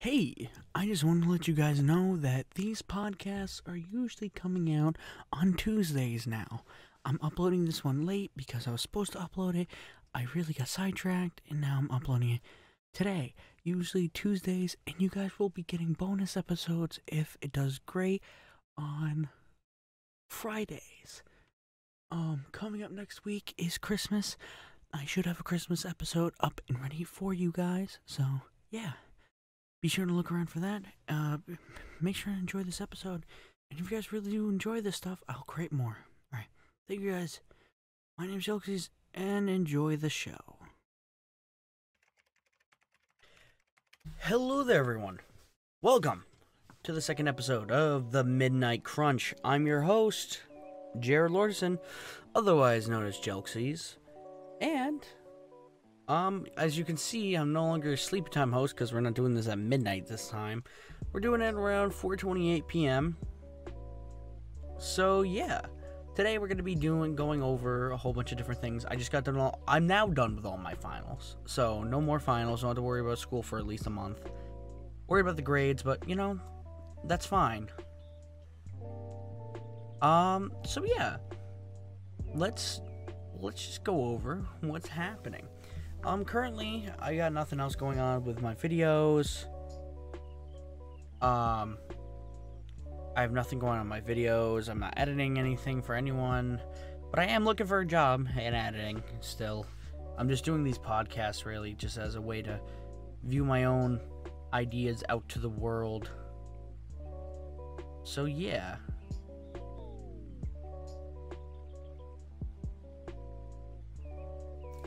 Hey, I just wanted to let you guys know that these podcasts are usually coming out on Tuesdays now. I'm uploading this one late because I was supposed to upload it. I really got sidetracked, and now I'm uploading it today. Usually Tuesdays, and you guys will be getting bonus episodes if it does great on Fridays. Coming up next week is Christmas. I should have a Christmas episode up and ready for you guys, so yeah. Be sure to look around for that. Make sure to enjoy this episode. And if you guys really do enjoy this stuff, I'll create more. Alright. Thank you guys. My name's Jelxys, and enjoy the show. Hello there, everyone. Welcome to the second episode of the Midnight Crunch. I'm your host, Jared Lorderson, otherwise known as Jelxys. And as you can see, I'm no longer a sleepy time host because we're not doing this at midnight this time. We're doing it around 4:28 p.m. So yeah, today we're gonna be going over a whole bunch of different things. I just got done I'm now done with all my finals, so no more finals. Don't have to worry about school for at least a month. Worry about the grades, but you know, that's fine. So yeah, let's just go over what's happening. Currently, I got nothing else going on with my videos. I have nothing going on in my videos. I'm not editing anything for anyone, but I am looking for a job in editing still. I'm just doing these podcasts really just as a way to view my own ideas out to the world. So yeah.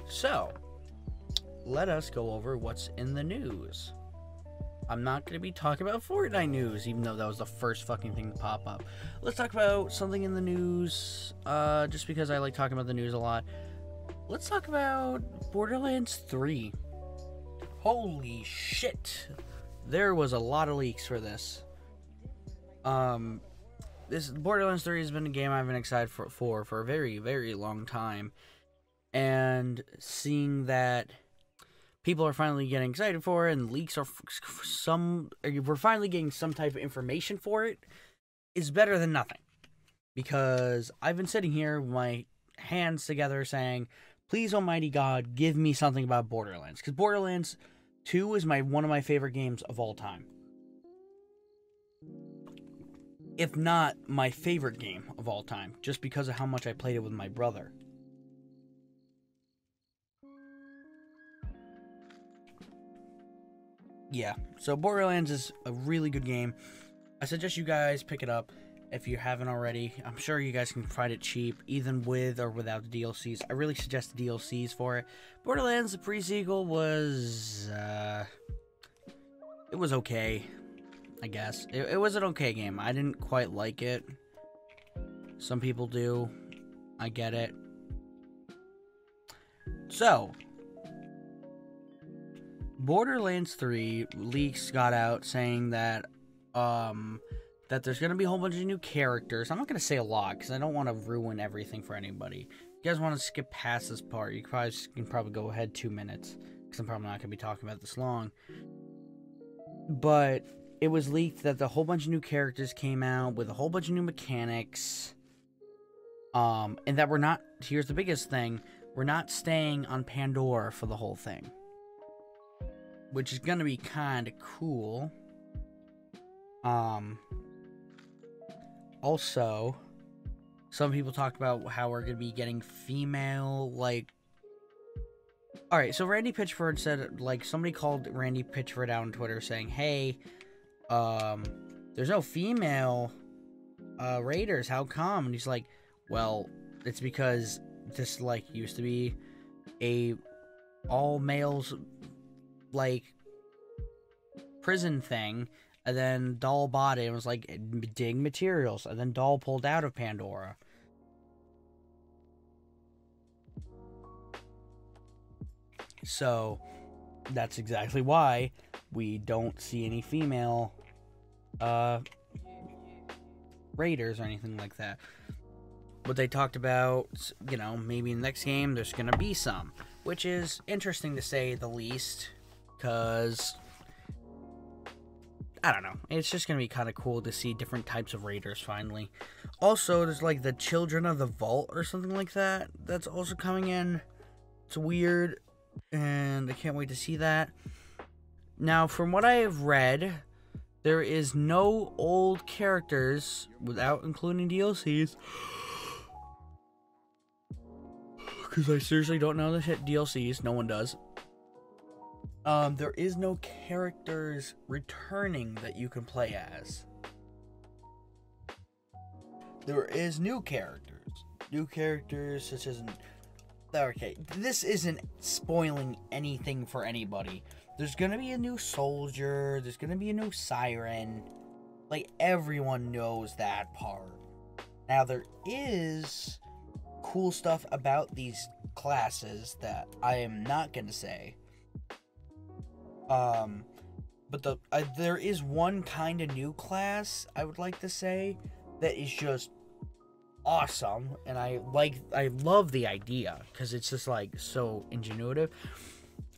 So, let us go over what's in the news. I'm not going to be talking about Fortnite news, even though that was the first fucking thing to pop up. Let's talk about something in the news, just because I like talking about the news a lot. Let's talk about Borderlands 3. Holy shit. There was a lot of leaks for this. This Borderlands 3 has been a game I've been excited for a very, very long time. And seeing that people are finally getting excited for it, and leaks are we're finally getting some type of information for it, is better than nothing. Because I've been sitting here with my hands together saying, please almighty God, give me something about Borderlands. Because Borderlands 2 is one of my favorite games of all time. If not my favorite game of all time, just because of how much I played it with my brother. Yeah, so Borderlands is a really good game. I suggest you guys pick it up if you haven't already. I'm sure you guys can find it cheap, even with or without the DLCs. I really suggest the DLCs for it. Borderlands, the pre-sequel, was, it was okay, I guess. It was an okay game. I didn't quite like it. Some people do. I get it. So, Borderlands 3 leaks got out saying that that there's going to be a whole bunch of new characters. I'm not going to say a lot because I don't want to ruin everything for anybody. If you guys want to skip past this part, you can probably go ahead 2 minutes because I'm probably not going to be talking about this long. But it was leaked that a whole bunch of new characters came out with a whole bunch of new mechanics. And that we're not, here's the biggest thing, we're not staying on Pandora for the whole thing. Which is going to be kind of cool. Also, some people talked about how we're going to be getting female, like... Alright, so Randy Pitchford said, like, somebody called Randy Pitchford out on Twitter saying, hey, there's no female, raiders, how come? And he's like, well, it's because this, like, used to be a all-males, like, prison thing, and then Doll bought it and was like, dig materials, and then Doll pulled out of Pandora. So, that's exactly why we don't see any female, raiders or anything like that. But they talked about, you know, maybe in the next game there's gonna be some, which is interesting to say the least, because I don't know. It's just going to be kind of cool to see different types of raiders finally. Also, there's like the Children of the Vault or something like that. That's also coming in. It's weird. And I can't wait to see that. Now, from what I have read, there is no old characters without including DLCs. Because I seriously don't know the shit DLCs. No one does. There is no characters returning that you can play as. There is new characters. New characters such as... Okay, this isn't spoiling anything for anybody. There's gonna be a new soldier. There's gonna be a new siren. Like, everyone knows that part. Now, there is cool stuff about these classes that I am not gonna say. But there is one kind of new class, I would like to say, that is just awesome, and I love the idea, because it's just, like, so ingenuitive.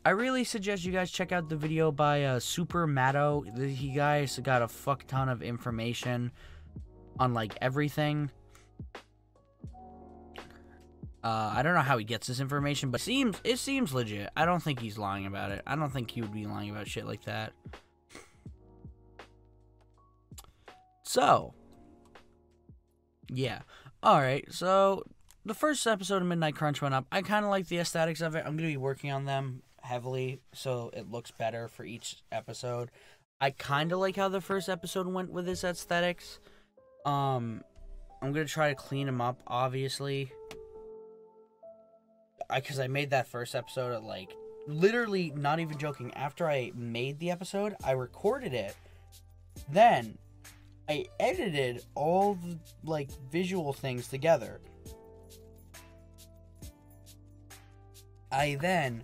I really suggest you guys check out the video by Super Matto. He guys got a fuck ton of information on, like, everything. I don't know how he gets this information, but it seems legit. I don't think he's lying about it. I don't think he would be lying about shit like that. So, yeah. Alright, so the first episode of Midnight Crunch went up. I kind of like the aesthetics of it. I'm going to be working on them heavily so it looks better for each episode. I kind of like how the first episode went with its aesthetics. I'm going to try to clean them up, obviously. Because I made that first episode at, like, literally, not even joking, after I made the episode, I recorded it. Then, I edited all the, like, visual things together. I then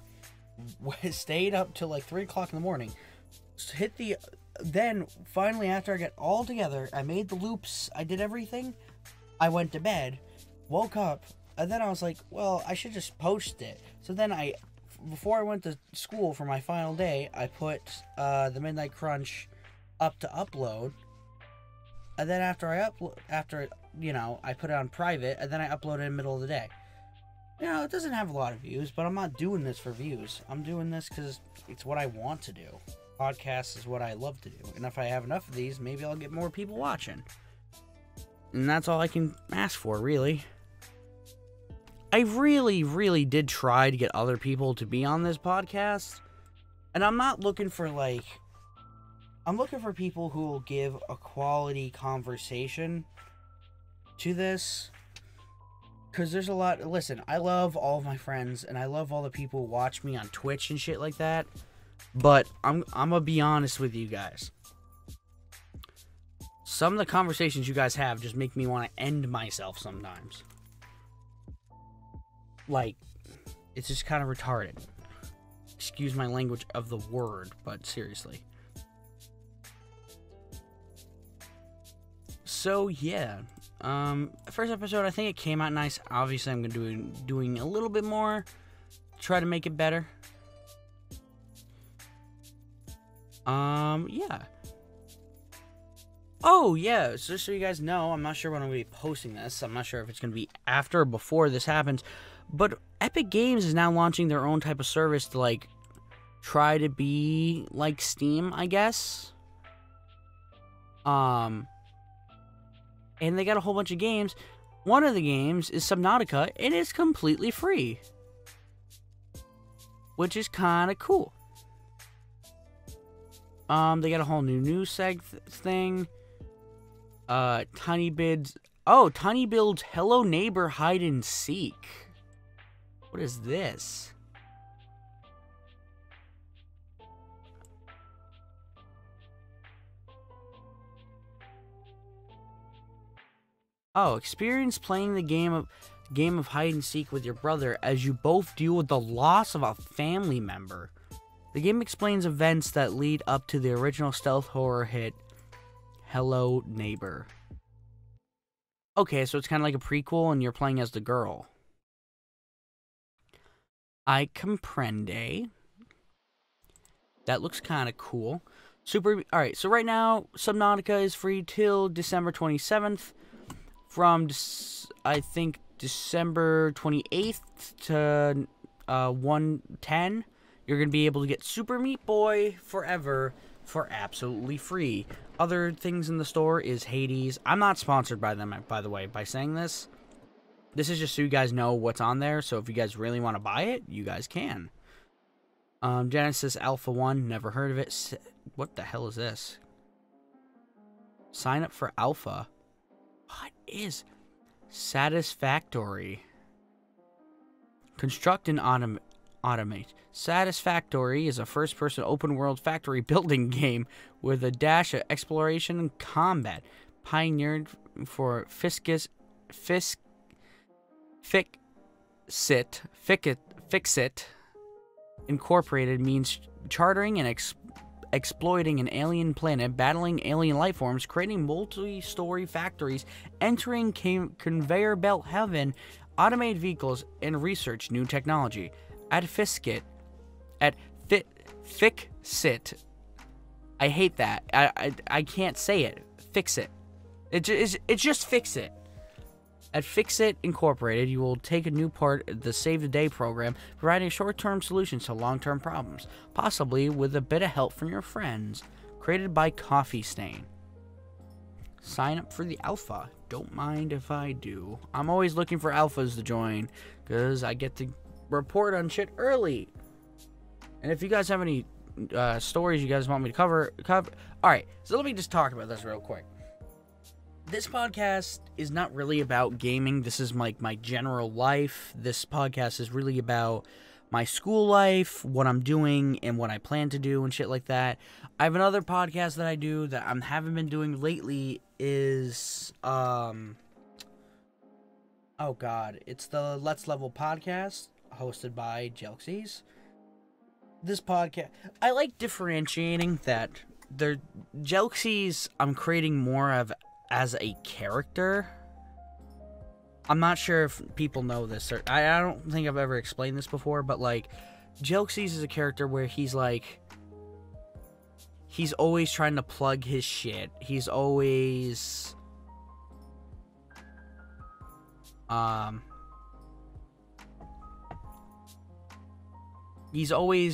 stayed up till, like, 3 o'clock in the morning. Then, finally, after I got all together, I made the loops, I did everything. I went to bed, woke up, and then I was like, well, I should just post it. So then before I went to school for my final day, I put the Midnight Crunch up to upload. And then I put it on private, and then I upload it in the middle of the day. You know, it doesn't have a lot of views, but I'm not doing this for views. I'm doing this because it's what I want to do. Podcasts is what I love to do. And if I have enough of these, maybe I'll get more people watching. And that's all I can ask for, really. I really, really did try to get other people to be on this podcast. And I'm not looking for, like... I'm looking for people who will give a quality conversation to this. Because there's a lot... Listen, I love all of my friends, and I love all the people who watch me on Twitch and shit like that. But I'm gonna be honest with you guys. Some of the conversations you guys have just make me want to end myself sometimes. Like, it's just kind of retarded. Excuse my language of the word, but seriously. So, yeah. First episode, I think it came out nice. Obviously, I'm going to be doing a little bit more. Try to make it better. Yeah. Oh, yeah, so just so you guys know, I'm not sure when I'm going to be posting this. I'm not sure if it's going to be after or before this happens. But Epic Games is now launching their own type of service to, like, try to be like Steam, I guess. And they got a whole bunch of games. One of the games is Subnautica, and it's completely free. Which is kind of cool. They got a whole new news thing. Tiny Build's Hello Neighbor Hide and Seek. What is this? Oh, experience playing the game of hide and seek with your brother as you both deal with the loss of a family member. The game explains events that lead up to the original stealth horror hit Hello Neighbor. Okay, so it's kind of like a prequel and you're playing as the girl. I comprende. That looks kind of cool. Alright, so right now, Subnautica is free till December 27th. From, I think, December 28th to 1/10, you're going to be able to get Super Meat Boy Forever for absolutely free. Other things in the store is Hades. I'm not sponsored by them, by the way, by saying this. This is just so you guys know what's on there, so if you guys really want to buy it, you guys can. Genesis Alpha 1, never heard of it. What the hell is this? Sign up for Alpha. What is Satisfactory? Construct and automate. Satisfactory is a first-person open-world factory building game with a dash of exploration and combat. Pioneered for Fixit Incorporated means chartering and exploiting an alien planet, battling alien life forms, creating multi-story factories, entering conveyor belt heaven, automate vehicles, and research new technology. At Fixit, I hate that. I can't say it. Fix it. It's just fix it. At Fixit Incorporated, you will take a new part of the Save the Day program, providing short-term solutions to long-term problems, possibly with a bit of help from your friends. Created by Coffee Stain. Sign up for the alpha. Don't mind if I do. I'm always looking for alphas to join, because I get to report on shit early. And if you guys have any stories you guys want me to cover. Alright, so let me just talk about this real quick. This podcast is not really about gaming. This is like my general life. This podcast is really about my school life, what I'm doing, and what I plan to do and shit like that. I have another podcast that I do that I haven't been doing lately is, oh god, it's the Let's Level podcast, hosted by Jelxys. This podcast, I like differentiating that Jelxys I'm creating more of as a character. I'm not sure if people know this, or I don't think I've ever explained this before, but like Jelxys is a character where he's always trying to plug his shit. He's always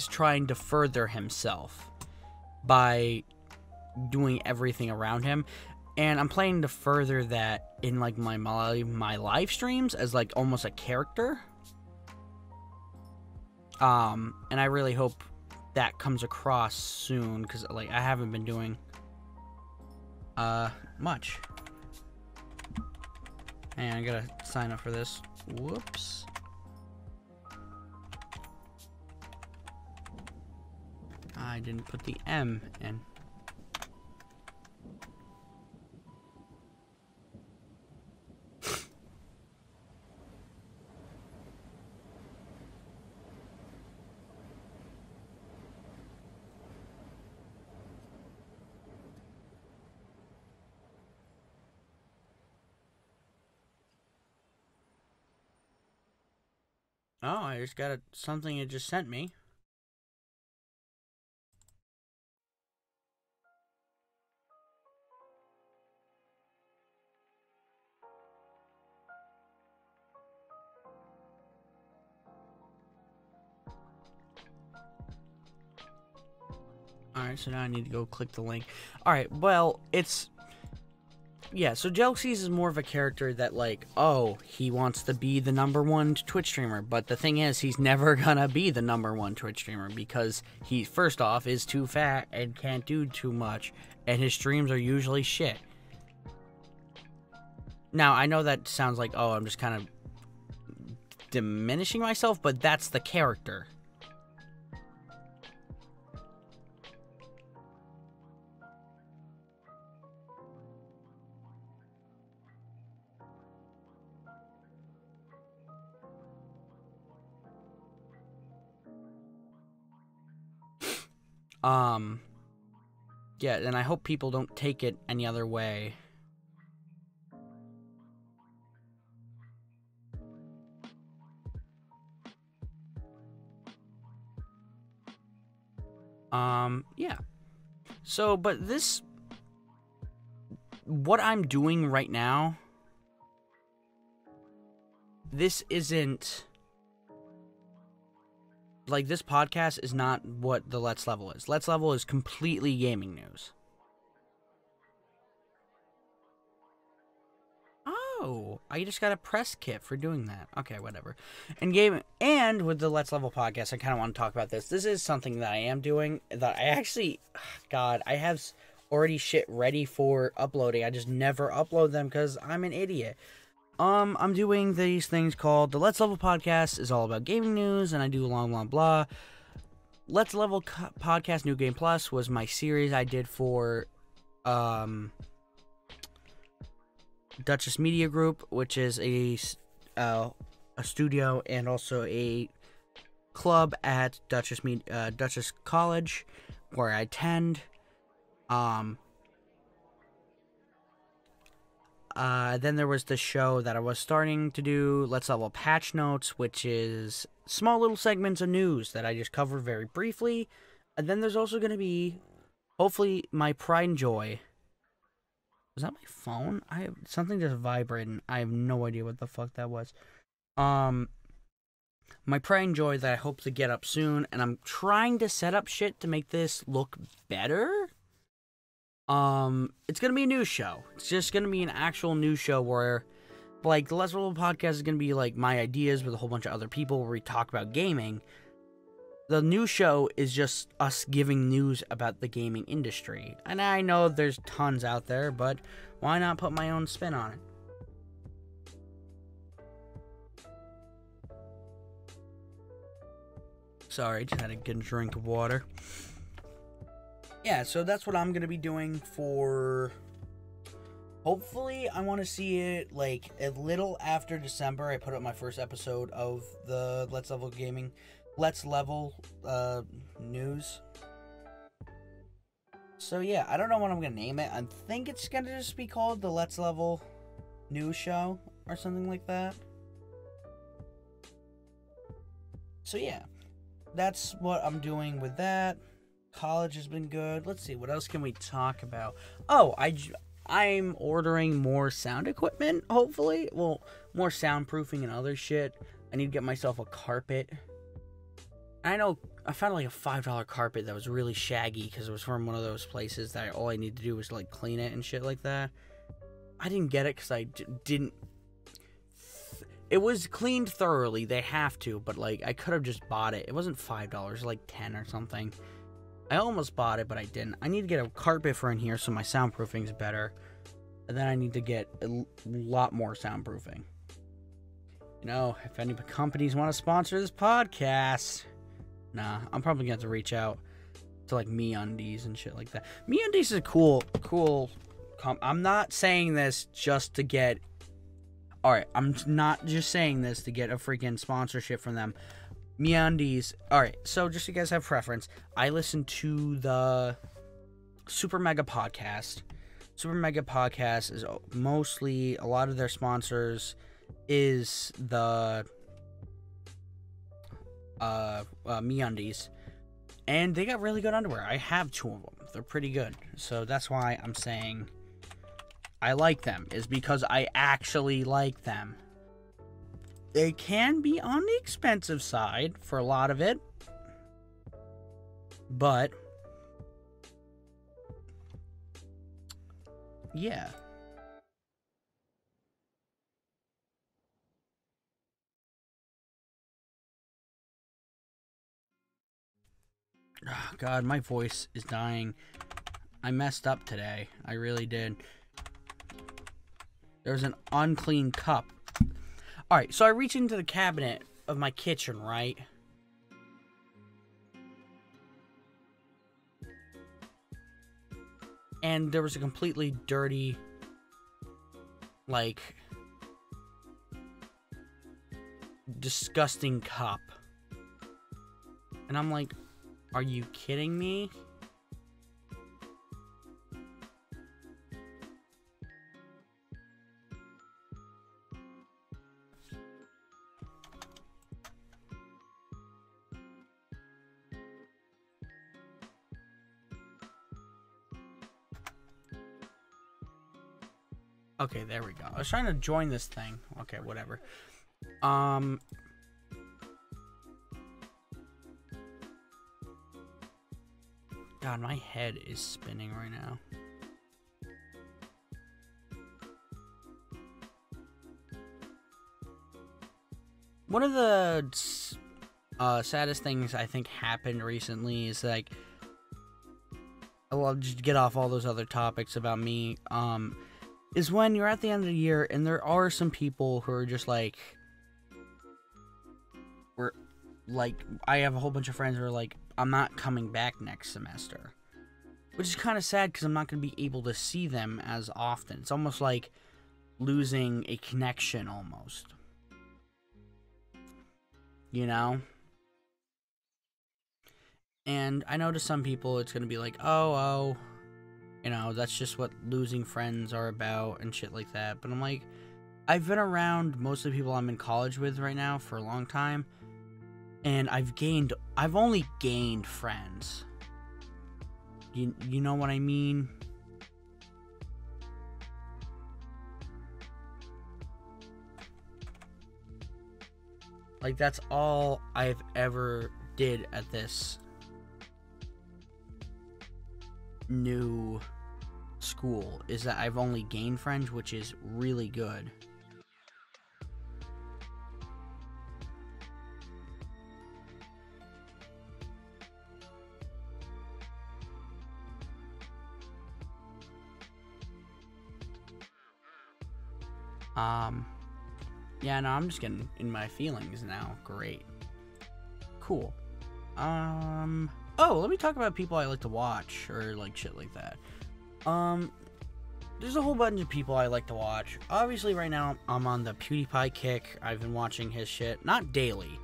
trying to further himself by doing everything around him. And I'm planning to further that in like my live streams as like almost a character. And I really hope that comes across soon, because like I haven't been doing much. And I gotta sign up for this. Whoops. I didn't put the M in. Oh, I just got something it just sent me. Alright, so now I need to go click the link. Alright, well, yeah, so Jelxys is more of a character that, like, oh, he wants to be the #1 Twitch streamer. But the thing is, he's never gonna be the #1 Twitch streamer because he, first off, is too fat and can't do too much. And his streams are usually shit. Now, I know that sounds like, oh, I'm just kind of diminishing myself, but that's the character. Yeah, and I hope people don't take it any other way. Yeah. but this, what I'm doing right now, this isn't, like, this podcast is not what the Let's Level is. Let's Level is completely gaming news. Oh, I just got a press kit for doing that. Okay, whatever. And with the Let's Level podcast, I kind of want to talk about this. This is something that I am doing that I actually, God, I have already shit ready for uploading. I just never upload them because I'm an idiot. I'm doing these things called the Let's Level podcast is all about gaming news, and I do blah. Let's Level podcast New Game Plus was my series I did for, Duchess Media Group, which is a studio and also a club at Duchess College, where I attend. Then there was the show that I was starting to do, Let's Level Patch Notes, which is small little segments of news that I just cover very briefly. And then there's also going to be, hopefully, my pride and joy. Was that my phone? Something just vibrating. I have no idea what the fuck that was. My pride and joy that I hope to get up soon, and I'm trying to set up shit to make this look better. It's gonna be a news show. It's just gonna be an actual news show where, like, the Let's Roll podcast is gonna be like my ideas with a whole bunch of other people where we talk about gaming. The news show is just us giving news about the gaming industry. And I know there's tons out there, but why not put my own spin on it? Sorry, just had to get a drink of water. Yeah, so that's what I'm going to be doing for... Hopefully, I want to see it, like, a little after December. I put up my first episode of the Let's Level news. So yeah, I don't know what I'm gonna name it. I think it's gonna just be called the Let's Level News Show or something like that. So yeah, that's what I'm doing with that. College has been good. Let's see, what else can we talk about? Oh, I'm ordering more sound equipment, hopefully. Well, more soundproofing and other shit. I need to get myself a carpet. I know I found like a $5 carpet that was really shaggy because it was from one of those places that all I need to do was like clean it and shit like that. I didn't get it because I didn't. It was cleaned thoroughly. They have to, but like I could have just bought it. It wasn't $5, like 10 or something. I almost bought it, but I didn't. I need to get a carpet for in here so my soundproofing's better, and then I need to get a lot more soundproofing. You know, if any companies want to sponsor this podcast. Nah, I'm probably going to have to reach out to, like, MeUndies and shit like that. MeUndies is a cool... I'm not saying this just to get... Alright, I'm not just saying this to get a freaking sponsorship from them. MeUndies... Alright, so just so you guys have preference, I listen to the Super Mega Podcast. Super Mega Podcast is mostly... A lot of their sponsors is the... MeUndies, and they got really good underwear. I have 2 of them. They're pretty good. So that's why I'm saying I like them, is because I actually like them. They can be on the expensive side for a lot of it, but yeah. Oh, God, my voice is dying. I messed up today. I really did. There's an unclean cup. Alright, so I reach into the cabinet of my kitchen, right? And there was a completely dirty, like, disgusting cup. And I'm like, are you kidding me? Okay, there we go. I was trying to join this thing. Okay, whatever. God, my head is spinning right now. One of the saddest things I think happened recently is like, I'll just get off all those other topics about me, is when you're at the end of the year and there are some people who are just like, I have a whole bunch of friends who are like, I'm not coming back next semester. Which is kind of sad because I'm not going to be able to see them as often. It's almost like losing a connection almost. You know? And I know to some people it's going to be like, oh, you know, that's just what losing friends are about and shit like that. But I'm like, I've been around most of the people I'm in college with right now for a long time. And I've only gained friends. You know what I mean? Like, that's all I've ever did at this new school, is that I've only gained friends, which is really good. Yeah, no, I'm just getting in my feelings now. Great. Cool. Oh, let me talk about people I like to watch, or, like, shit like that. There's a whole bunch of people I like to watch. Obviously, right now, I'm on the PewDiePie kick. I've been watching his shit. Not daily.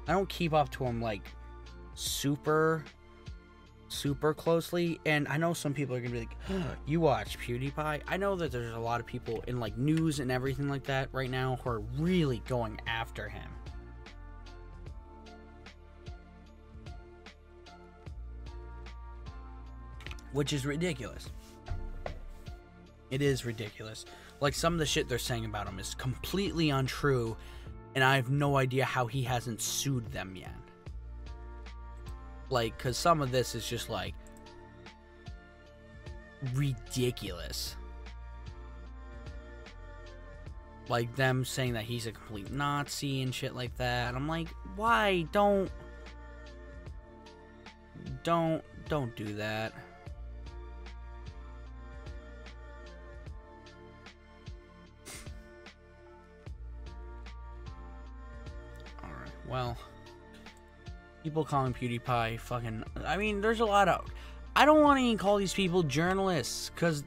I don't keep up to him, like, super closely, and I know some people are gonna be like, you watch PewDiePie? I know that there's a lot of people in, like, news and everything like that right now who are really going after him. Which is ridiculous. It is ridiculous. Like, some of the shit they're saying about him is completely untrue, and I have no idea how he hasn't sued them yet. Like, because some of this is just, like, ridiculous. Like, them saying that he's a complete Nazi and shit like that. And I'm like, why? Don't do that. Alright, well, people calling PewDiePie fucking... I mean, there's a lot of... I don't want to even call these people journalists, because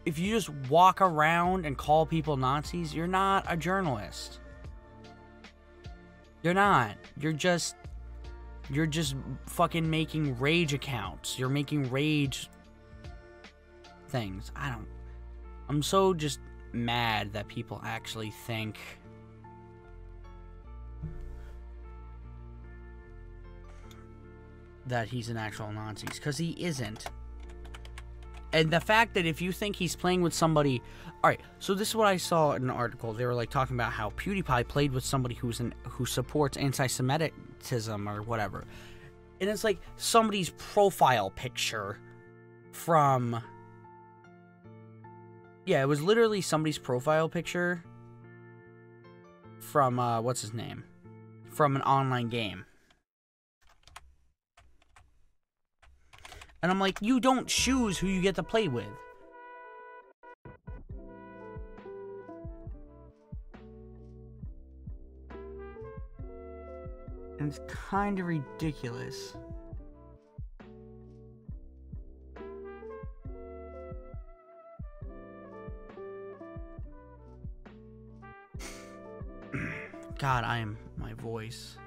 if you just walk around and call people Nazis, you're not a journalist. You're not. You're just fucking making rage accounts. You're making rage things. I'm so just mad that people actually think that he's an actual Nazi, because he isn't. And the fact that if you think he's playing with somebody... Alright, so this is what I saw in an article. They were, like, talking about how PewDiePie played with somebody who supports anti-Semitism or whatever. And it's, like, somebody's profile picture from... Yeah, it was literally somebody's profile picture from, what's his name? From an online game. And I'm like, you don't choose who you get to play with. And it's kind of ridiculous. God, my voice.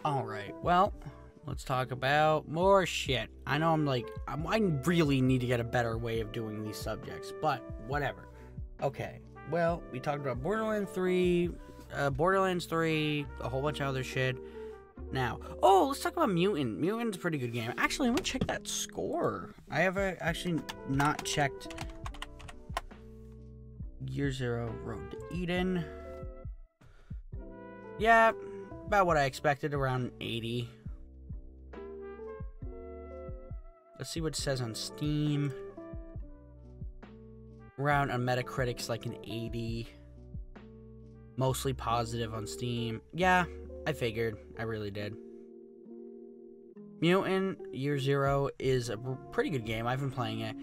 Alright, well, let's talk about more shit. I know I really need to get a better way of doing these subjects, but whatever. Okay, well, we talked about Borderlands 3, a whole bunch of other shit. Now, let's talk about Mutant. Mutant's a pretty good game. Actually, I'm gonna check that score. I have actually not checked Year Zero Road to Eden. Yeah, about what I expected, around 80. Let's see what it says on Steam. Around on Metacritic's like an 80. Mostly positive on Steam. Yeah, I figured. I really did. Mutant Year Zero is a pretty good game. I've been playing it.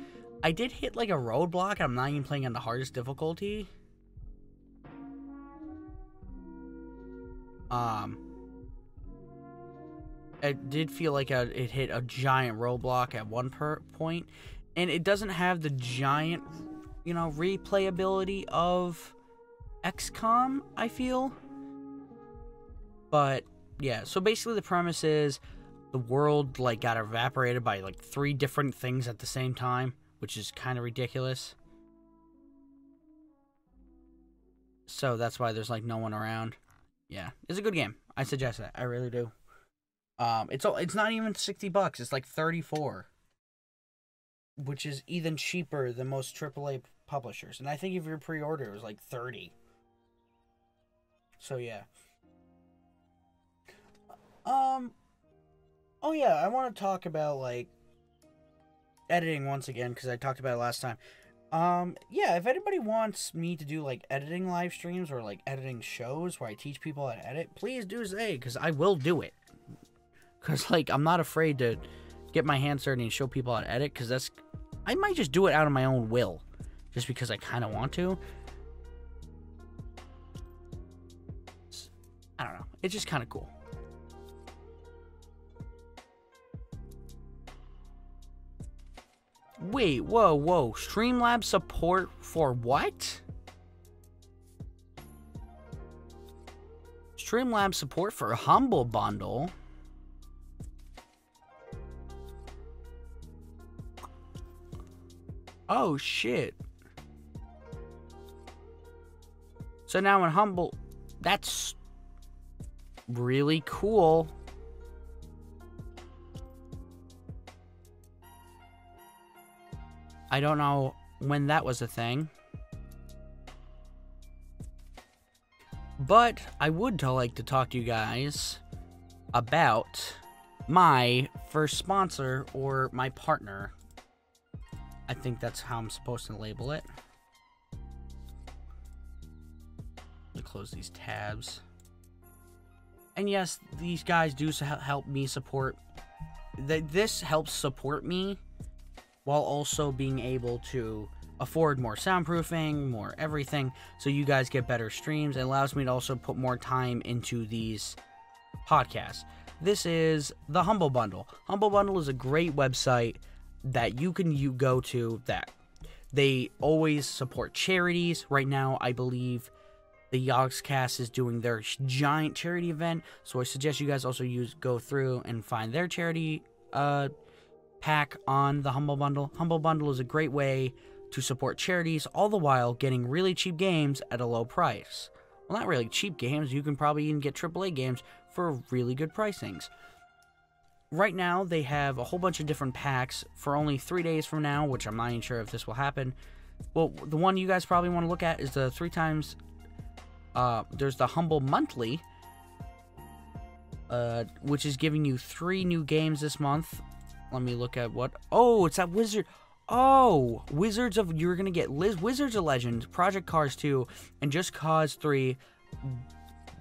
I did hit like a roadblock. I'm not even playing on the hardest difficulty. It did feel like it hit a giant roadblock at one point. And it doesn't have the giant, replayability of XCOM, I feel. But yeah, so basically the premise is the world like got evaporated by like 3 different things at the same time, which is kind of ridiculous. So that's why there's like no one around. Yeah, it's a good game. I suggest that. I really do. It's not even $60. It's like 34, which is even cheaper than most AAA publishers. And I think if you pre-order, it was like 30. So yeah. Oh yeah, I want to talk about like editing once again because I talked about it last time. Yeah, if anybody wants me to do like editing live streams or like editing shows where I teach people how to edit, please do say, because I will do it. Because like I'm not afraid to get my hands dirty and show people how to edit, because I might just do it out of my own will, just because I kind of want to. I don't know. It's just kind of cool. Wait, whoa. Streamlabs support for what? Streamlabs support for a Humble Bundle? Oh, shit. So now in Humble... That's really cool. I don't know when that was a thing. But I would like to talk to you guys about my first sponsor, or my partner. I think that's how I'm supposed to label it. Let me close these tabs. And yes, these guys do help me support. This helps support me while also being able to afford more soundproofing, more everything, so you guys get better streams. It allows me to also put more time into these podcasts. This is the Humble Bundle. Humble Bundle is a great website that you can go to, that they always support charities. Right now, I believe the Yogscast is doing their giant charity event, so I suggest you guys also go through and find their charity pack on the Humble Bundle. Humble Bundle is a great way to support charities, all the while getting really cheap games at a low price. Well, not really cheap games. You can probably even get AAA games for really good pricings. Right now, they have a whole bunch of different packs for only 3 days from now, which I'm not even sure if this will happen. Well, the one you guys probably want to look at is the 3 times... there's the Humble Monthly, which is giving you 3 new games this month. Let me look at what... Oh, it's that Wizard... Oh! You're gonna get Wizards of Legend, Project Cars 2, and Just Cause 3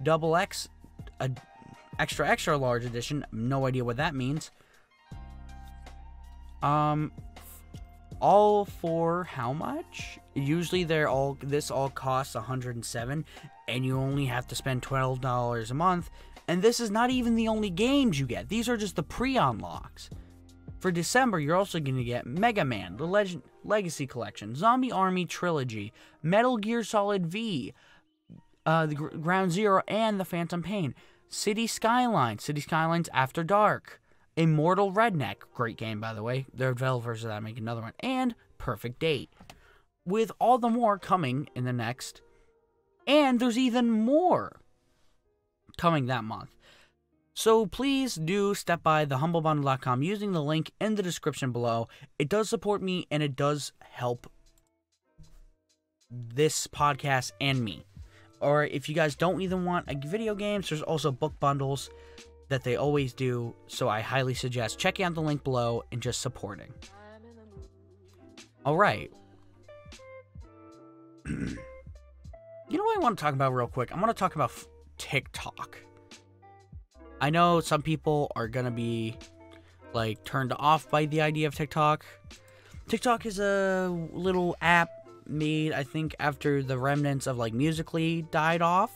XX... extra large edition. No idea what that means. All for how much? Usually this all costs $107, and you only have to spend $12 a month. And this is not even the only games you get. These are just the pre-unlocks. For December, you're also going to get Mega Man, the Legacy Collection, Zombie Army Trilogy, Metal Gear Solid V, the Ground Zero, and the Phantom Pain. Cities Skylines After Dark, Immortal Redneck, great game by the way, the developers of that make another one, and Perfect Date. with all the more coming in the next. And there's even more coming that month. So please do step by thehumblebundle.com using the link in the description below. It does support me, and it does help this podcast and me. Or if you guys don't even want video games, there's also book bundles that they always do. So I highly suggest checking out the link below and just supporting. Alright. You know what I want to talk about real quick? I want to talk about TikTok. I know some people are going to be, like, turned off by the idea of TikTok. TikTok is a little app made, I think, after the remnants of, like, Musical.ly died off.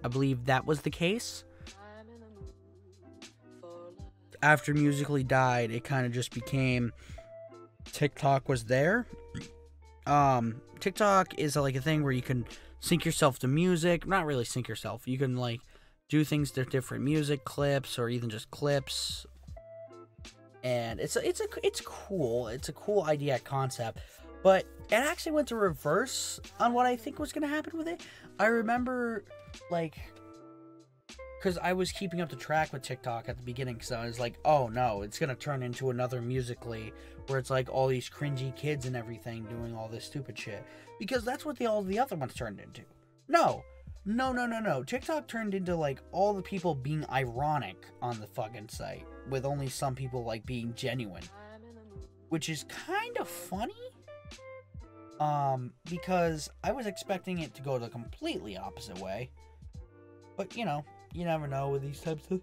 I believe that was the case. After Musical.ly died, it kind of just became TikTok was there. TikTok is like a thing where you can sync yourself to music. Not really sync yourself. You can like do things to different music clips or even just clips. And it's cool. It's a cool idea concept. But it actually went to reverse on what I think was going to happen with it. I remember like because I was keeping up the track with TikTok at the beginning, because I was like, oh no, it's going to turn into another Musical.ly, where it's like all these cringy kids and everything doing all this stupid shit. Because that's what all the other ones turned into. No. TikTok turned into like all the people being ironic on the fucking site, with only some people like being genuine. Which is kind of funny. Because I was expecting it to go the completely opposite way. But, you know, you never know with these types of...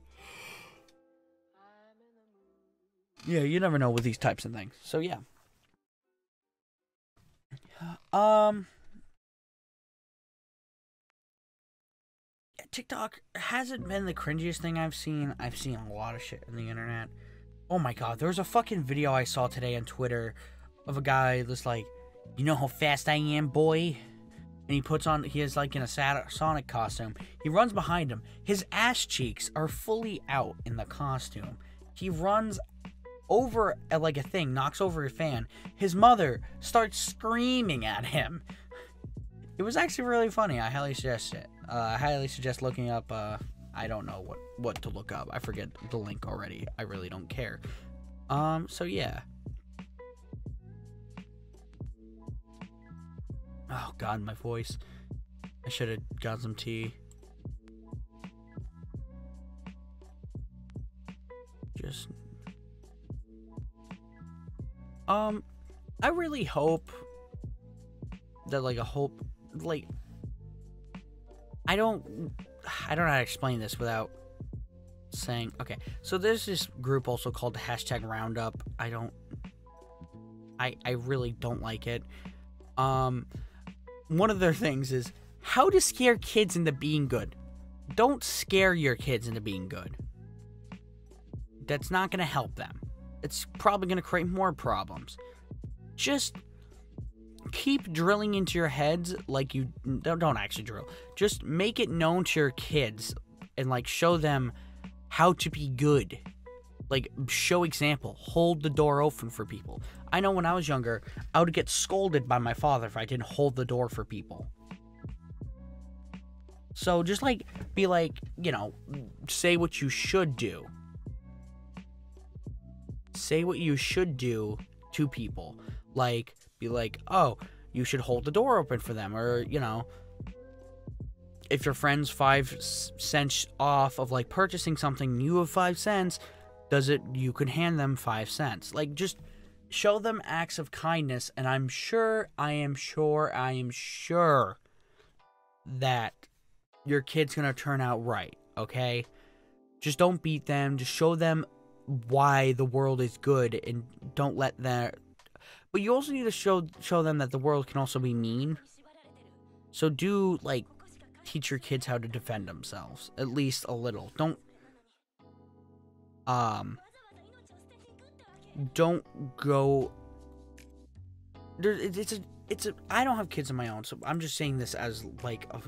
Yeah, you never know with these types of things. So, yeah. TikTok hasn't been the cringiest thing I've seen. I've seen a lot of shit on the internet. Oh my god, there was a fucking video I saw today on Twitter of a guy that's like, you know how fast I am, boy? And he is like in a Sonic costume. He runs behind him. His ass cheeks are fully out in the costume. He runs over at like a thing, knocks over a fan. His mother starts screaming at him. It was actually really funny. I highly suggest it. I highly suggest looking up, I don't know what to look up. I forget the link already. I really don't care. So yeah. Oh god, my voice. I should have got some tea. Just... I really hope that, like, I don't know how to explain this without saying... Okay, so there's this group also called the Hashtag Roundup. I really don't like it. One of their things is how to scare kids into being good. Don't scare your kids into being good. That's not going to help them. It's probably going to create more problems. Just keep drilling into your heads like you... Don't actually drill. Just make it known to your kids and, like, show them how to be good. Like, show example. Hold the door open for people. I know when I was younger, I would get scolded by my father if I didn't hold the door for people. So just, like, be like, you know, say what you should do. Say what you should do to people. Like, be like, oh, you should hold the door open for them. Or, you know, if your friend's 5 cents off of, like, purchasing something, you have 5 cents... you could hand them 5 cents. Like, just show them acts of kindness, and I am sure that your kid's gonna turn out right, okay? Just don't beat them. Just show them why the world is good, and don't let them... But you also need to show them that the world can also be mean. So do, like, teach your kids how to defend themselves. At least a little. Don't go... I don't have kids of my own, so I'm just saying this as, like, a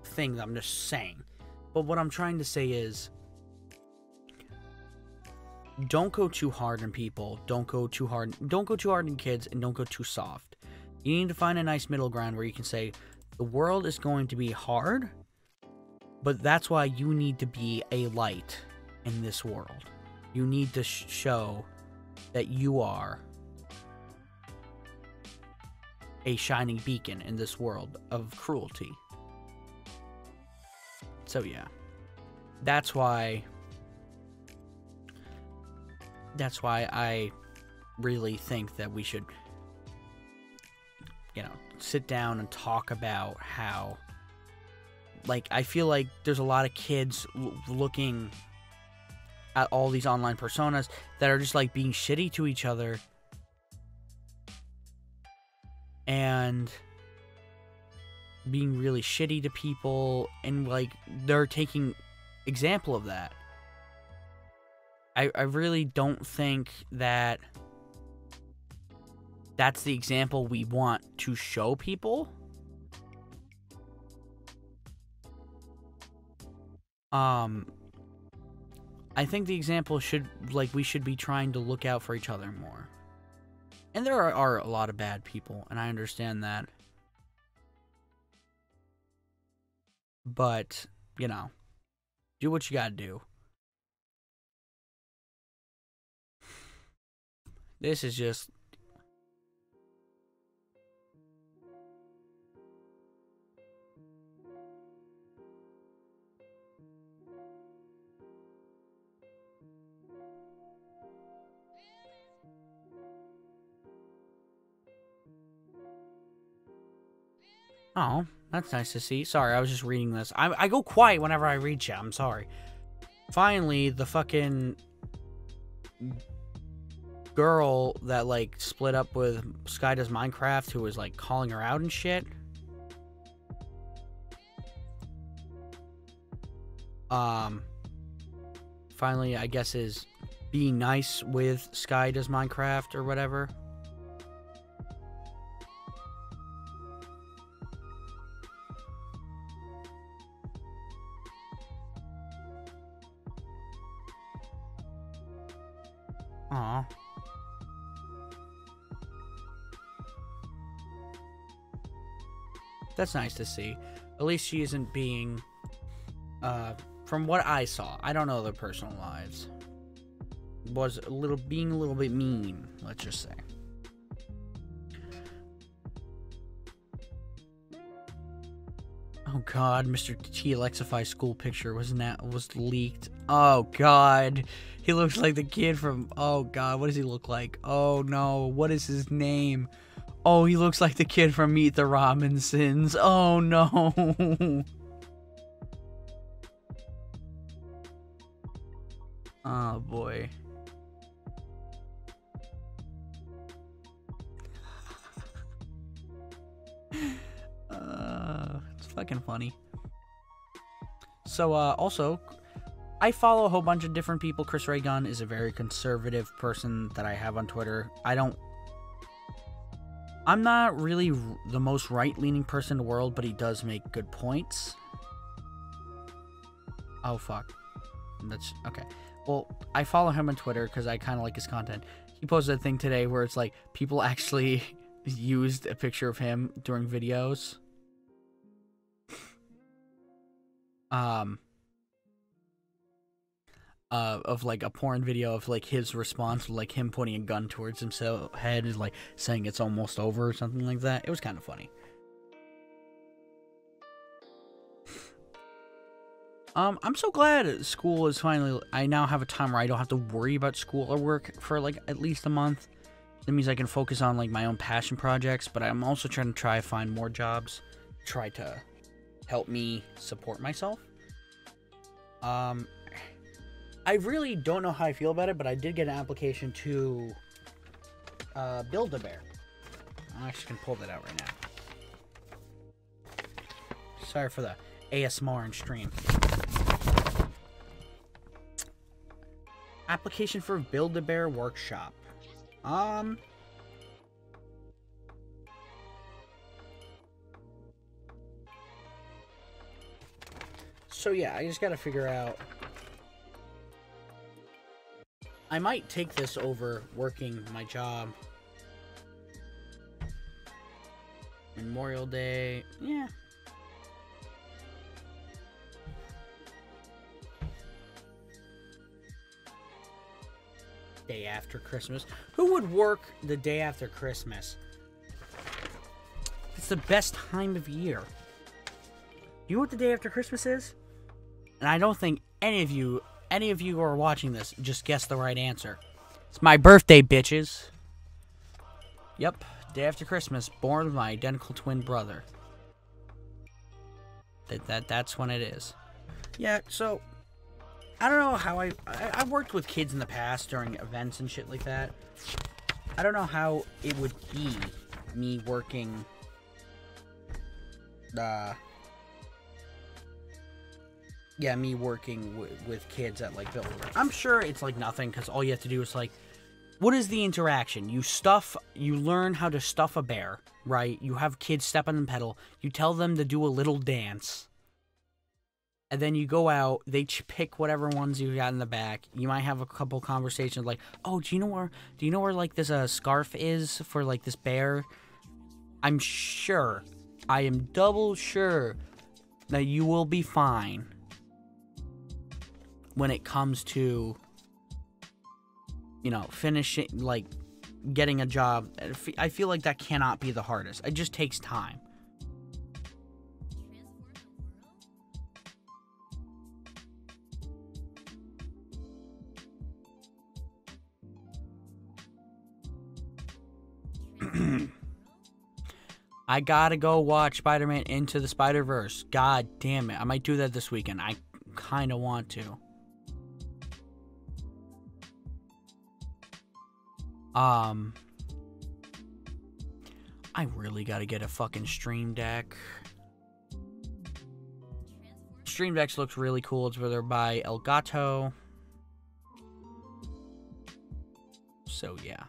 thing that I'm just saying. But what I'm trying to say is, don't go too hard on people. Don't go too hard on kids, and don't go too soft. You need to find a nice middle ground where you can say, the world is going to be hard, but that's why you need to be a light in this world. You need to show that you are a shining beacon in this world of cruelty. So yeah, that's why I really think that we should, you know, sit down and talk about how, like, I feel like there's a lot of kids looking at all these online personas that are just, like, being shitty to each other. And being really shitty to people. And, like, they're taking example of that. I really don't think that that's the example we want to show people. I think the example should, like, we should be trying to look out for each other more. And there are a lot of bad people, and I understand that. But, you know, do what you gotta do. This is just... Oh, that's nice to see. Sorry, I was just reading this. I go quiet whenever I read chat. I'm sorry. Finally, the fucking girl that, like, split up with Sky Does Minecraft, who was, like, calling her out and shit. Finally, I guess, is being nice with Sky Does Minecraft or whatever. Aw. That's nice to see. At least she isn't being, from what I saw, I don't know their personal lives, was being a little bit mean, let's just say. Oh god, Mr. T Alexify school picture was leaked. Oh god, he looks like the kid from, oh god, what does he look like? Oh no, what is his name? Oh, he looks like the kid from Meet the Robinsons. Oh no. Oh boy. It's fucking funny. So, also, I follow a whole bunch of different people. Chris Ray Gun is a very conservative person that I have on Twitter. I'm not really the most right-leaning person in the world, but he does make good points. Oh, fuck. That's, okay. Well, I follow him on Twitter because I kind of like his content. He posted a thing today where it's like, people actually used a picture of him during videos. Of like a porn video of like his response, like him pointing a gun towards himself head, is like saying it's almost over or something like that. It was kind of funny. I'm so glad school is finally, I now have a time where I don't have to worry about school or work for like at least a month. That means I can focus on like my own passion projects, but I'm also trying to find more jobs, try to help me support myself. I really don't know how I feel about it, but I did get an application to Build-A-Bear. I actually can pull that out right now. Sorry for the ASMR and stream. Application for Build-A-Bear workshop. So yeah, I just gotta figure out. I might take this over working my job. Memorial Day, yeah. Day after Christmas. Who would work the day after Christmas? It's the best time of year. You know what the day after Christmas is? And I don't think any of you who are watching this just guessed the right answer. It's my birthday, bitches. Yep, day after Christmas, born with my identical twin brother. That's when it is. Yeah, so I don't know how I've worked with kids in the past during events and shit like that. I don't know how it would be me working with kids at like Builder. I'm sure it's like nothing, because all you have to do is like, what is the interaction? You learn how to stuff a bear, right? You have kids step on the pedal. You tell them to do a little dance. And then you go out, they pick whatever ones you got in the back. You might have a couple conversations like, oh, do you know where like this scarf is for like this bear? I am double sure that you will be fine when it comes to, finishing, like, getting a job. I feel like that cannot be the hardest. It just takes time. I gotta go watch Spider-Man Into the Spider-Verse. God damn it. I might do that this weekend. I kinda want to. I really gotta get a fucking Stream Deck. Stream Decks looks really cool. It's whether by Elgato. So yeah.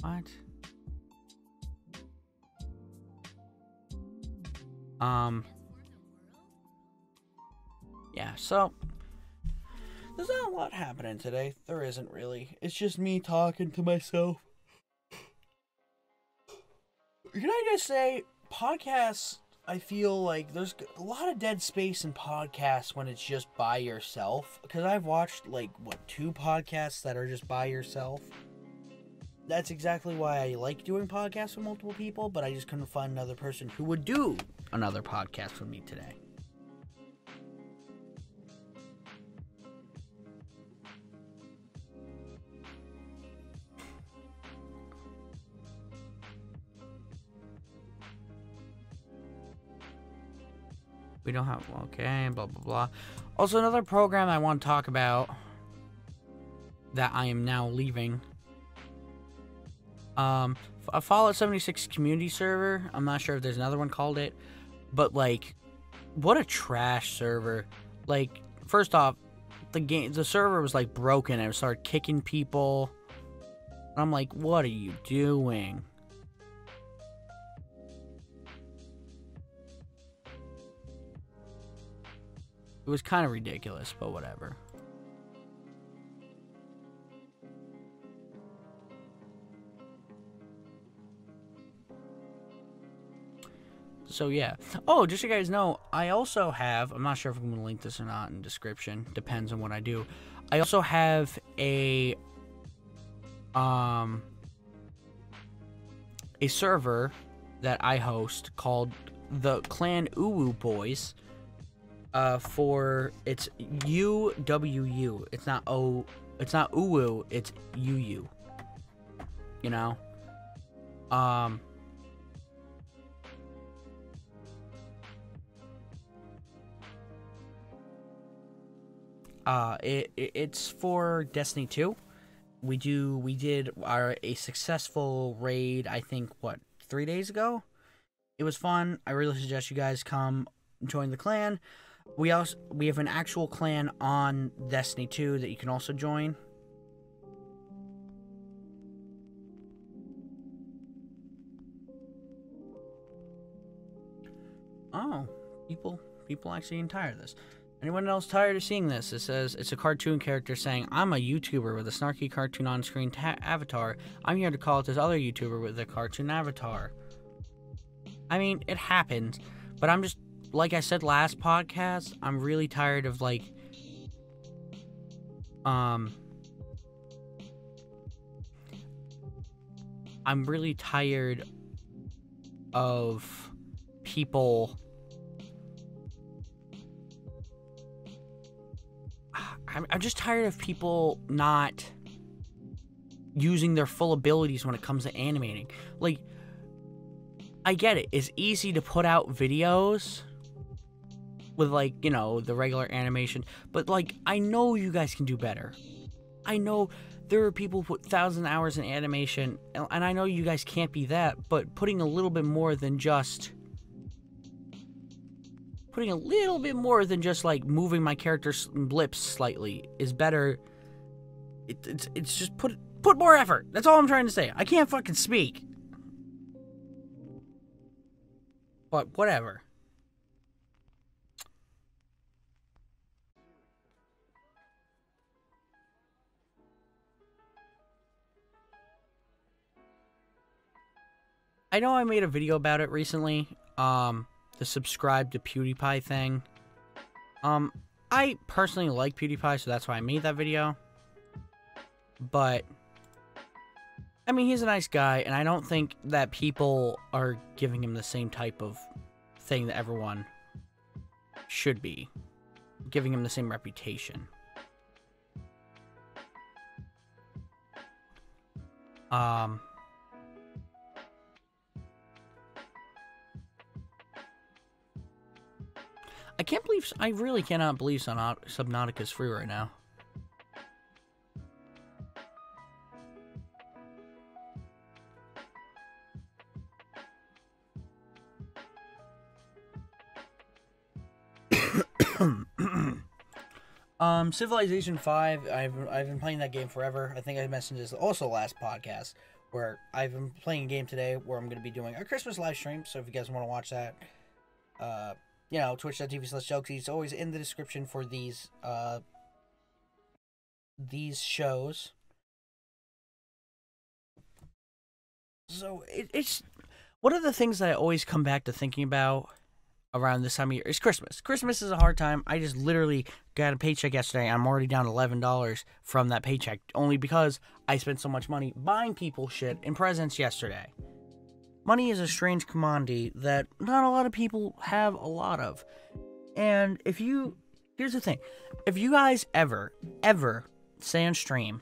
What? Yeah, so there's not a lot happening today. There isn't really. It's just me talking to myself. Can I just say, podcasts, I feel like there's a lot of dead space in podcasts when it's just by yourself. Because I've watched, like, 2 podcasts that are just by yourself. That's exactly why I like doing podcasts with multiple people, but I just couldn't find another person who would do another podcast with me today. We don't have, okay, blah, blah, blah. Also, another program I want to talk about that I am now leaving. A Fallout 76 community server. I'm not sure if there's another one called it, but like, what a trash server. Like, first off, the server was like broken and it started kicking people. I'm like, what are you doing? It was kind of ridiculous, but whatever. So yeah. Oh, just so you guys know, I also have, I'm not sure if I'm going to link this or not in the description. Depends on what I do. I also have a server that I host called the Clan Uwu Boys. It's UWU. It's not Uwu, it's UU. You know? It's for Destiny 2. We did a successful raid, I think, 3 days ago? It was fun. I really suggest you guys come join the clan. We have an actual clan on Destiny 2 that you can also join. Oh, people actually ain't tired of this. Anyone else tired of seeing this? It says it's a cartoon character saying, "I'm a YouTuber with a snarky cartoon on-screen avatar. I'm here to call out this other YouTuber with a cartoon avatar." I mean, it happens, but I'm just, like I said last podcast, I'm really tired of, like, I'm really tired of people... I'm just tired of people not using their full abilities when it comes to animating. Like, I get it. It's easy to put out videos with, like, you know, the regular animation. But, like, I know you guys can do better. I know there are people who put 1,000 hours in animation, and I know you guys can't be that, but putting a little bit more than just... Putting a little bit more than just, like, moving my character's lips slightly is better. It's just put more effort. That's all I'm trying to say. I can't fucking speak. But whatever. I know I made a video about it recently. The subscribe to PewDiePie thing. I personally like PewDiePie, so that's why I made that video. But, I mean, he's a nice guy, and I don't think that people are giving him the same type of thing that everyone should be. Giving him the same reputation. I can't believe... I really cannot believe Subnautica's free right now. Civilization 5, I've been playing that game forever. I think I mentioned this also last podcast, where I've been playing a game today where I'm going to be doing a Christmas live stream, so if you guys want to watch that, you know, twitch.tv/Jelxys. It's always in the description for these shows. So, it's... One of the things that I always come back to thinking about around this time of year is Christmas. Christmas is a hard time. I just literally got a paycheck yesterday. I'm already down $11 from that paycheck, only because I spent so much money buying people shit and presents yesterday. Money is a strange commodity that not a lot of people have a lot of. And if you... Here's the thing. If you guys ever say on stream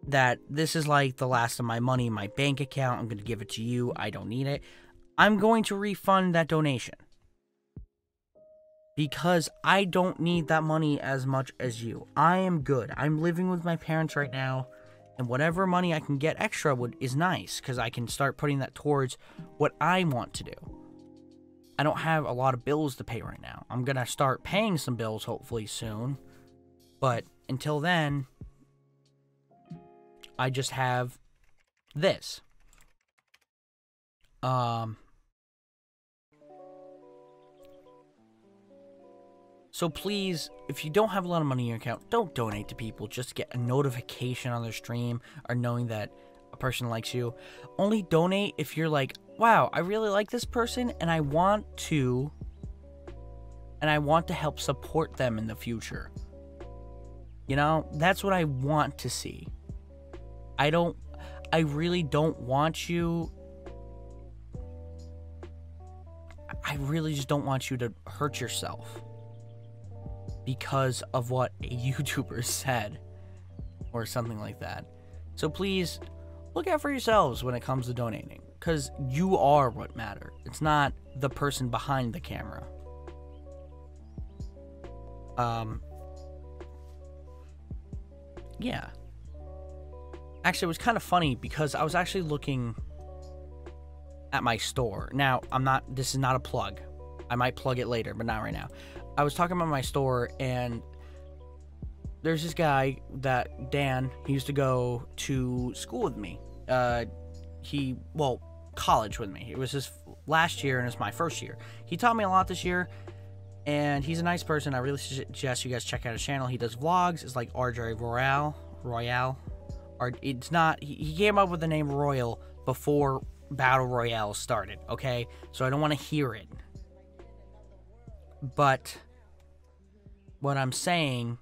that this is like the last of my money in my bank account, I'm going to give it to you, I don't need it, I'm going to refund that donation. Because I don't need that money as much as you. I am good. I'm living with my parents right now. And whatever money I can get extra is nice, because I can start putting that towards what I want to do. I don't have a lot of bills to pay right now. I'm going to start paying some bills hopefully soon. But until then, I just have this. So please, if you don't have a lot of money in your account, don't donate to people just to get a notification on their stream or knowing that a person likes you. Only donate if you're like, wow, I really like this person and I want to help support them in the future. You know, that's what I want to see. I really don't want you... I really just don't want you to hurt yourself because of what a YouTuber said or something like that. So please look out for yourselves when it comes to donating, because you are what matter. It's not the person behind the camera. Yeah. Actually, it was kind of funny because I was actually looking at my store. Now, this is not a plug. I might plug it later, but not right now. I was talking about my store, and there's this guy Dan, he used to go to school with me. college with me. It was his last year, and it's my first year. He taught me a lot this year, and he's a nice person. I really suggest you guys check out his channel. He does vlogs. It's like RJ Royale. Or it's not. He came up with the name Royal before Battle Royale started. Okay, so I don't want to hear it. But what I'm saying,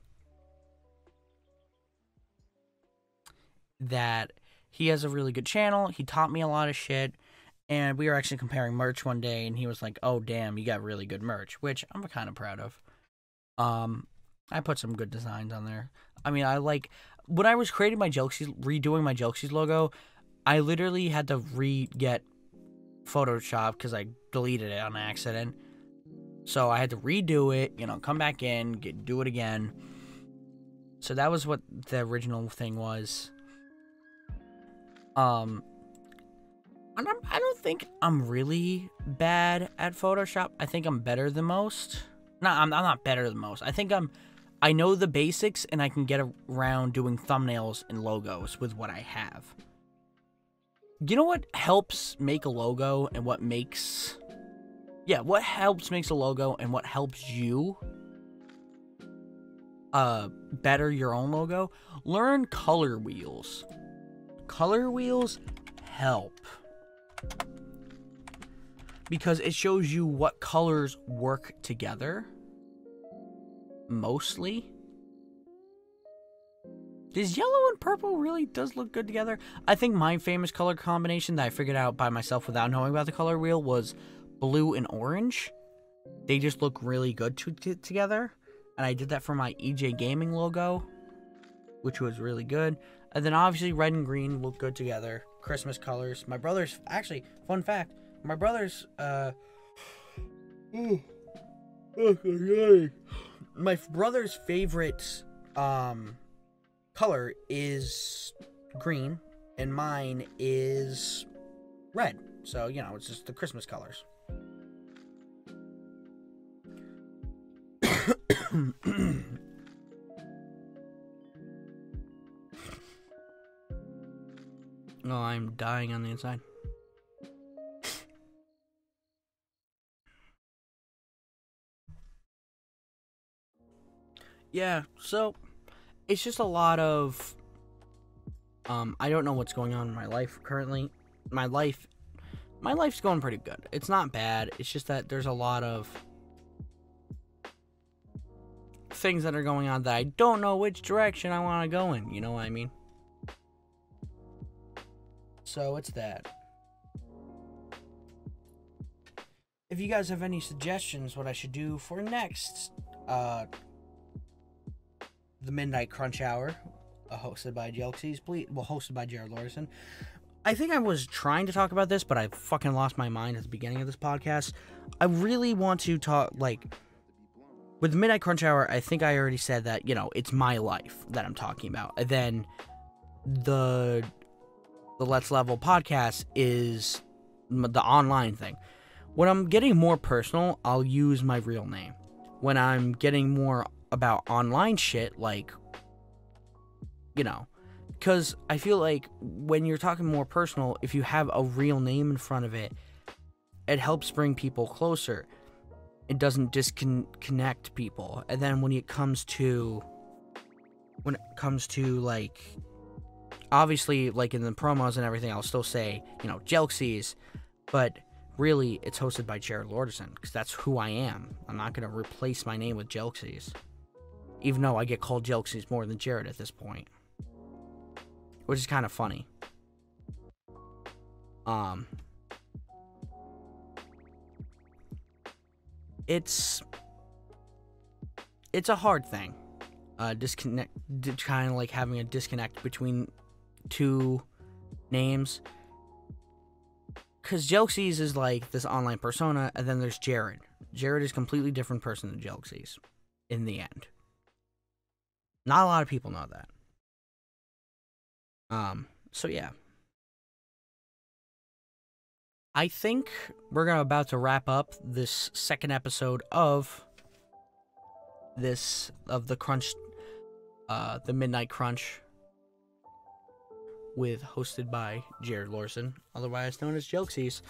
that he has a really good channel. He taught me a lot of shit. And we were actually comparing merch one day, and he was like, "Oh, damn, you got really good merch," which I'm kind of proud of. I put some good designs on there. I mean, when I was creating my Jelxys, redoing my Jelxys logo, I literally had to get Photoshop because I deleted it on accident. So I had to redo it, come back in, do it again. So that was what the original thing was. I don't think I'm really bad at Photoshop. I think I'm better than most. No, I'm not better than most. I know the basics, and I can get around doing thumbnails and logos with what I have. You know what helps make a logo and what helps makes a logo and what helps you better your own logo? Learn color wheels. Color wheels help. Because it shows you what colors work together. Mostly. Does yellow and purple really does look good together? I think my famous color combination that I figured out by myself without knowing about the color wheel was blue and orange. They just look really good together. And I did that for my EJ Gaming logo, which was really good. And then obviously red and green look good together. Christmas colors. My brother's, actually, fun fact, my brother's, my brother's favorite, color is green, and mine is red. So, it's just the Christmas colors. Oh, I'm dying on the inside. Yeah, so it's just a lot of I don't know what's going on in my life currently. My life's going pretty good. It's not bad. It's just that there's a lot of things that are going on that I don't know which direction I want to go in, you know what I mean? So it's that. If you guys have any suggestions what I should do for next the Midnight Crunch Hour, hosted by Jelxys, hosted by Jared Lorison. I think I was trying to talk about this, but I fucking lost my mind at the beginning of this podcast. I really want to talk, with the Midnight Crunch Hour, I think I already said that, it's my life that I'm talking about. And then the Let's Level podcast is the online thing. When I'm getting more personal, I'll use my real name. When I'm getting more about online shit, because I feel like when you're talking more personal, if you have a real name in front of it, it helps bring people closer. It doesn't disconnect people. And then when it comes to obviously, in the promos and everything, I'll still say, Jelxys, but really, it's hosted by Jared Lorison, because that's who I am. I'm not going to replace my name with Jelxys, even though I get called Jelxys more than Jared at this point, which is kind of funny. It's a hard thing, kind of having a disconnect between two names. Because Jelxys is this online persona, and then there's Jared. Jared is a completely different person than Jelxys, in the end. Not a lot of people know that. So yeah. I think we're about to wrap up this second episode of the Crunch, the Midnight Crunch. hosted by Jared Lorson, otherwise known as Jelxys.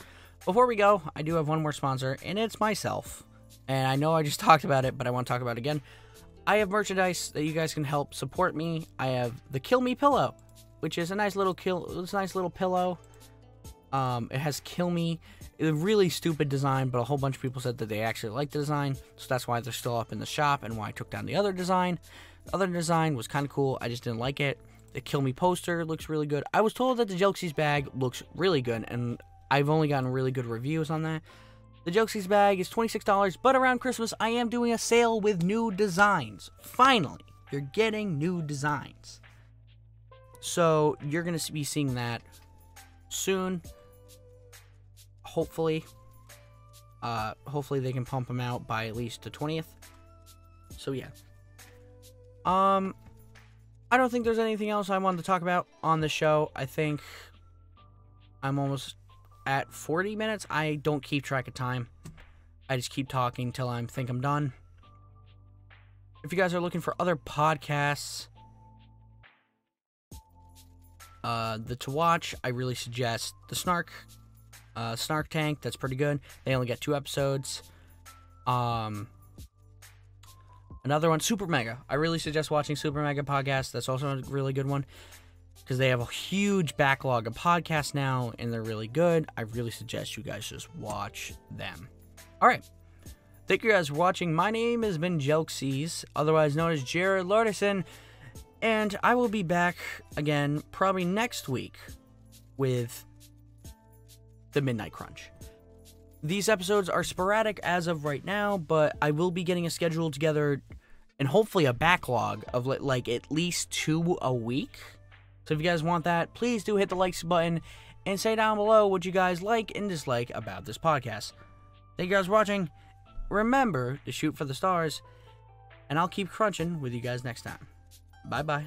Before we go, I do have one more sponsor, and it's myself. And I know I just talked about it, but I want to talk about it again. I have merchandise that you guys can help support me. I have the Kill Me pillow, which is a nice little pillow. It has Kill Me. It's a really stupid design, but a whole bunch of people said that they actually liked the design, so that's why they're still up in the shop and why I took down the other design. The other design was kind of cool. I just didn't like it. The Kill Me poster looks really good. I was told that the Jelxys bag looks really good, and I've only gotten really good reviews on that. The Jelxys bag is $26, but around Christmas, I am doing a sale with new designs. Finally, you're getting new designs. So, you're going to be seeing that soon. Hopefully. Hopefully they can pump them out by at least the 20th. So, yeah. I don't think there's anything else I wanted to talk about on the show. I think I'm almost at 40 minutes. I don't keep track of time. I just keep talking till I think I'm done. If you guys are looking for other podcasts to watch, I really suggest the Snark Tank. That's pretty good. They only get 2 episodes. Another one, Super Mega. I really suggest watching Super Mega podcast. That's also a really good one, because they have a huge backlog of podcasts now, and they're really good. I really suggest you guys just watch them. All right. Thank you guys for watching. My name has been Jelxys, otherwise known as Jared Lorson, and I will be back again probably next week with the Midnight Crunch. These episodes are sporadic as of right now, but I will be getting a schedule together and hopefully a backlog of like at least 2 a week. So if you guys want that, please do hit the likes button and say down below what you guys like and dislike about this podcast. Thank you guys for watching. Remember to shoot for the stars, and I'll keep crunching with you guys next time. Bye-bye.